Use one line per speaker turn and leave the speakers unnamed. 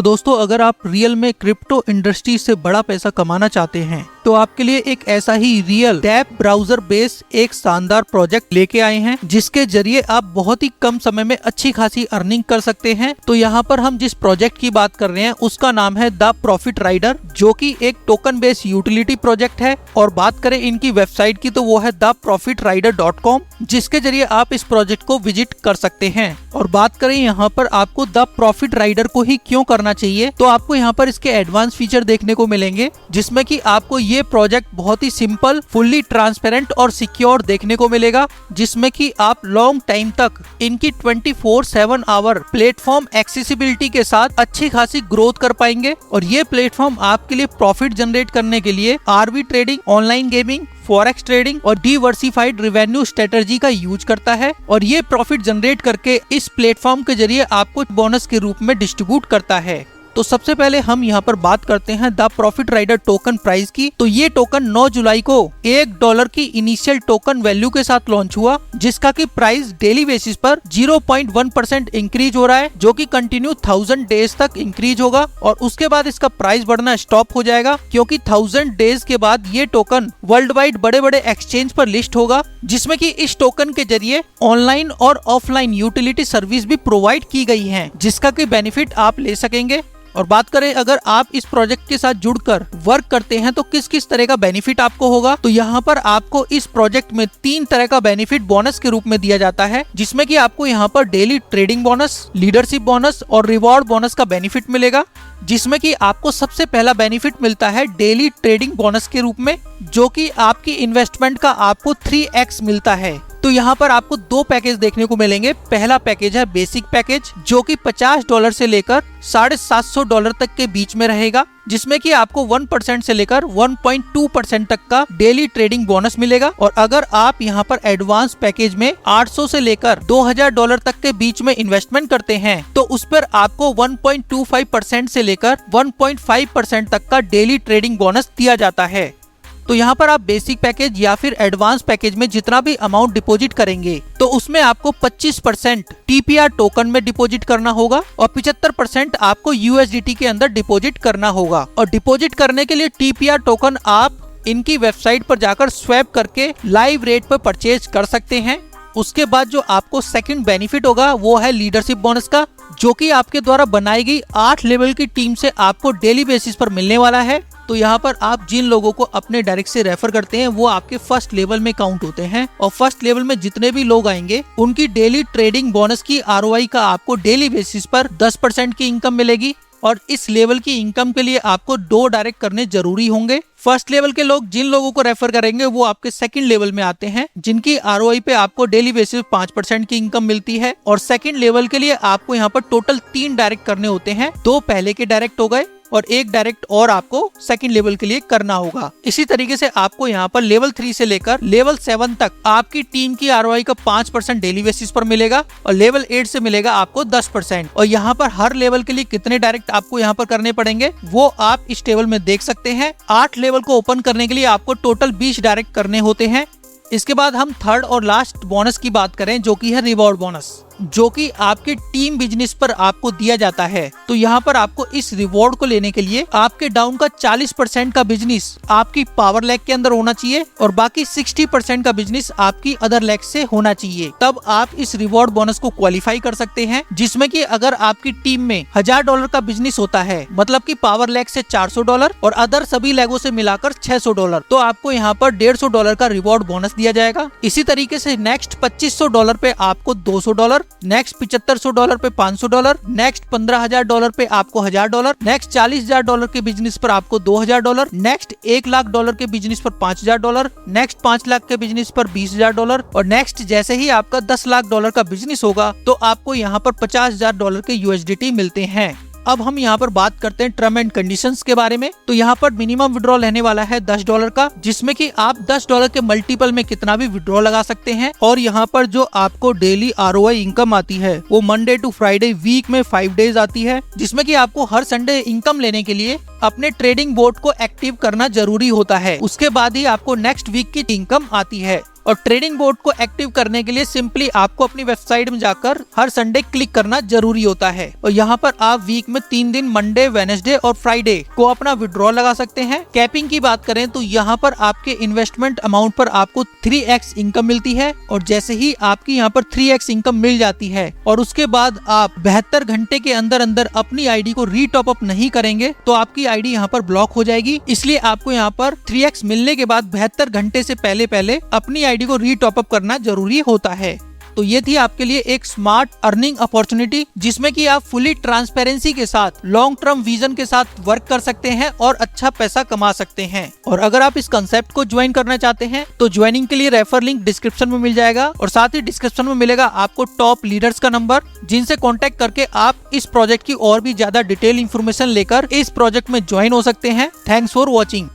तो दोस्तों अगर आप रियल में क्रिप्टो इंडस्ट्री से बड़ा पैसा कमाना चाहते हैं तो आपके लिए एक ऐसा ही रियल टैब ब्राउजर बेस्ड एक शानदार प्रोजेक्ट लेके आए हैं, जिसके जरिए आप बहुत ही कम समय में अच्छी खासी अर्निंग कर सकते हैं। तो यहाँ पर हम जिस प्रोजेक्ट की बात कर रहे हैं उसका नाम है द प्रॉफिट राइडर, जो कि एक टोकन बेस्ड यूटिलिटी प्रोजेक्ट है। और बात करें इनकी वेबसाइट की तो वो है theprofitrider.com, जिसके जरिए आप इस प्रोजेक्ट को विजिट कर सकते हैं। और बात करें यहाँ पर आपको द प्रॉफिट राइडर को ही क्यों करना चाहिए, तो आपको यहाँ पर इसके एडवांस फीचर देखने को मिलेंगे, जिसमें कि आपको ये प्रोजेक्ट बहुत ही सिंपल, फुल्ली ट्रांसपेरेंट और सिक्योर देखने को मिलेगा, जिसमें कि आप लॉन्ग टाइम तक इनकी 24/7 आवर प्लेटफॉर्म एक्सेसिबिलिटी के साथ अच्छी खासी ग्रोथ कर पाएंगे। और ये प्लेटफॉर्म आपके लिए प्रॉफिट जनरेट करने के लिए RB trading, online gaming, forex trading और डिवर्सिफाइड रेवेन्यू स्ट्रेटजी का यूज करता है। और ये प्रॉफिट जनरेट करके इस प्लेटफॉर्म के जरिए आपको बोनस के रूप में डिस्ट्रीब्यूट करता है। तो सबसे पहले हम यहाँ पर बात करते हैं the profit rider token price की। तो ये टोकन 9 जुलाई को $1 की इनिशियल टोकन वैल्यू के साथ लॉन्च हुआ, जिसका की प्राइस डेली बेसिस पर 0.1% इंक्रीज हो रहा है, जो कि कंटिन्यू 1000 डेज तक इंक्रीज होगा। और उसके बाद इसका प्राइस बढ़ना स्टॉप हो जाएगा, क्योंकि 1000 डेज के बाद ये टोकन वर्ल्ड वाइड बड़े बड़े एक्सचेंज पर लिस्ट होगा, जिसमें कि इस टोकन के जरिए ऑनलाइन और ऑफलाइन यूटिलिटी सर्विस भी प्रोवाइड की गई है, जिसका की बेनिफिट आप ले सकेंगे। और बात करें अगर आप इस प्रोजेक्ट के साथ जुड़कर वर्क करते हैं तो किस किस तरह का बेनिफिट आपको होगा, तो यहाँ पर आपको इस प्रोजेक्ट में 3 तरह का बेनिफिट बोनस के रूप में दिया जाता है, जिसमें कि आपको यहाँ पर daily trading bonus, leadership bonus और रिवॉर्ड बोनस का बेनिफिट मिलेगा। जिसमें कि आपको सबसे पहला बेनिफिट मिलता है डेली ट्रेडिंग बोनस के रूप में, जो कि आपकी इन्वेस्टमेंट का आपको 3x मिलता है। तो यहाँ पर आपको 2 पैकेज देखने को मिलेंगे। पहला पैकेज है बेसिक पैकेज, जो कि $50 से लेकर $750 तक के बीच में रहेगा, जिसमें कि आपको 1% से लेकर 1.2% तक का डेली ट्रेडिंग बोनस मिलेगा। और अगर आप यहाँ पर एडवांस पैकेज में $800 से लेकर $2000 तक के बीच में इन्वेस्टमेंट करते हैं तो उस पर आपको 1.25% से लेकर 1.5% तक का डेली ट्रेडिंग बोनस दिया जाता है। तो यहाँ पर आप बेसिक पैकेज या फिर एडवांस पैकेज में जितना भी अमाउंट डिपॉजिट करेंगे तो उसमें आपको 25% TPR टोकन में डिपॉजिट करना होगा और 75% आपको USDT के अंदर डिपॉजिट करना होगा। और डिपॉजिट करने के लिए TPR टोकन आप इनकी वेबसाइट पर जाकर स्वैप करके लाइव रेट पर परचेज कर सकते हैं। उसके बाद जो आपको सेकंड बेनिफिट होगा वो है लीडरशिप बोनस का, जो कि आपके द्वारा बनाई गई 8 लेवल की टीम से आपको डेली बेसिस पर मिलने वाला है। तो यहाँ पर आप जिन लोगों को अपने डायरेक्ट से रेफर करते हैं वो आपके फर्स्ट लेवल में काउंट होते हैं, और फर्स्ट लेवल में जितने भी लोग आएंगे उनकी डेली ट्रेडिंग बोनस की ROI का आपको डेली बेसिस पर 10% की इनकम मिलेगी। और इस लेवल की इनकम के लिए आपको 2 डायरेक्ट करने जरूरी होंगे। फर्स्ट लेवल के लोग जिन लोगों को रेफर करेंगे वो आपके सेकंड लेवल में आते हैं, जिनकी ROI पे आपको डेली बेसिस 5% की इनकम मिलती है। और सेकंड लेवल के लिए आपको यहाँ पर टोटल 3 डायरेक्ट करने होते हैं, 2 पहले के डायरेक्ट हो गए और 1 डायरेक्ट और आपको सेकंड लेवल के लिए करना होगा। इसी तरीके से आपको यहाँ पर लेवल 3 से लेकर लेवल 7 तक आपकी टीम की ROI का 5% डेली बेसिस पर मिलेगा और लेवल 8 से मिलेगा आपको 10%। और यहाँ पर हर लेवल के लिए कितने डायरेक्ट आपको यहाँ पर करने पड़ेंगे वो आप इस टेबल में देख सकते हैं। 8 लेवल को ओपन करने के लिए आपको टोटल 20 डायरेक्ट करने होते हैं। इसके बाद हम थर्ड और लास्ट बोनस की बात करें, जो कि है रिवॉर्ड बोनस, जो कि आपके टीम बिजनेस पर आपको दिया जाता है। तो यहाँ पर आपको इस रिवॉर्ड को लेने के लिए आपके डाउन का 40% का बिजनेस आपकी पावर लेग के अंदर होना चाहिए और बाकी 60% का बिजनेस आपकी अदर लेग से होना चाहिए, तब आप इस रिवॉर्ड बोनस को क्वालिफाई कर सकते हैं। जिसमें कि अगर आपकी टीम में $1000 का बिजनेस होता है, मतलब कि पावर लेग से $400 और अदर सभी लेगों से मिलाकर $600, तो आपको यहाँ पर $150 का रिवॉर्ड बोनस दिया जाएगा। इसी तरीके से नेक्स्ट $2500 पे आपको $200, नेक्स्ट $7500 पे $500, नेक्स्ट $15000 पे आपको $1000, नेक्स्ट $40000 के बिजनेस पर आपको $2000, नेक्स्ट $1,00,000 के बिजनेस पर $5000, नेक्स्ट $5 लाख के बिजनेस पर $20000 और नेक्स्ट जैसे ही आपका $10,00,000 का बिजनेस होगा तो आपको यहाँ पर $50,000 के USDT मिलते हैं। अब हम यहाँ पर बात करते हैं टर्म एंड कंडीशंस के बारे में। तो यहाँ पर मिनिमम विड्रॉ रहने वाला है $10 का, जिसमें कि आप $10 के मल्टीपल में कितना भी विड्रॉ लगा सकते हैं। और यहाँ पर जो आपको डेली ROI इनकम आती है वो मंडे टू फ्राइडे वीक में 5 डेज आती है, जिसमें कि आपको हर संडे इनकम लेने के लिए अपने ट्रेडिंग बोर्ड को एक्टिव करना जरूरी होता है। उसके बाद ही आपको नेक्स्ट वीक की इनकम आती है। और ट्रेडिंग बोर्ड को एक्टिव करने के लिए सिंपली आपको अपनी वेबसाइट में जाकर हर संडे क्लिक करना जरूरी होता है और यहाँ पर आप वीक में 3 दिन मंडे, वेडनेसडे और फ्राइडे को अपना विड्रॉ लगा सकते हैं। कैपिंग की बात करें तो यहाँ पर आपके इन्वेस्टमेंट अमाउंट पर आपको 3x इनकम मिलती है और जैसे ही आपकी यहाँ पर 3x इनकम मिल जाती है और उसके बाद आप 72 घंटे के अंदर अंदर अपनी आईडी को रीटॉप अप नहीं करेंगे तो आपकी आईडी यहाँ पर ब्लॉक हो जाएगी। इसलिए आपको यहाँ पर 3x मिलने के बाद 72 घंटे से पहले अपनी आईडी को रीटॉप अप करना जरूरी होता है। तो ये थी आपके लिए एक स्मार्ट अर्निंग अपॉर्चुनिटी जिसमें कि आप फुली ट्रांसपेरेंसी के साथ लॉन्ग टर्म विजन के साथ वर्क कर सकते हैं और अच्छा पैसा कमा सकते हैं। और अगर आप इस कंसेप्ट को ज्वाइन करना चाहते हैं तो ज्वाइनिंग के लिए रेफर लिंक डिस्क्रिप्शन में मिल जाएगा और साथ ही डिस्क्रिप्शन में मिलेगा आपको टॉप लीडर्स का नंबर जिनसे कॉन्टेक्ट करके आप इस प्रोजेक्ट की और भी ज्यादा डिटेल इन्फॉर्मेशन लेकर इस प्रोजेक्ट में ज्वाइन हो सकते हैं। Thanks for watching.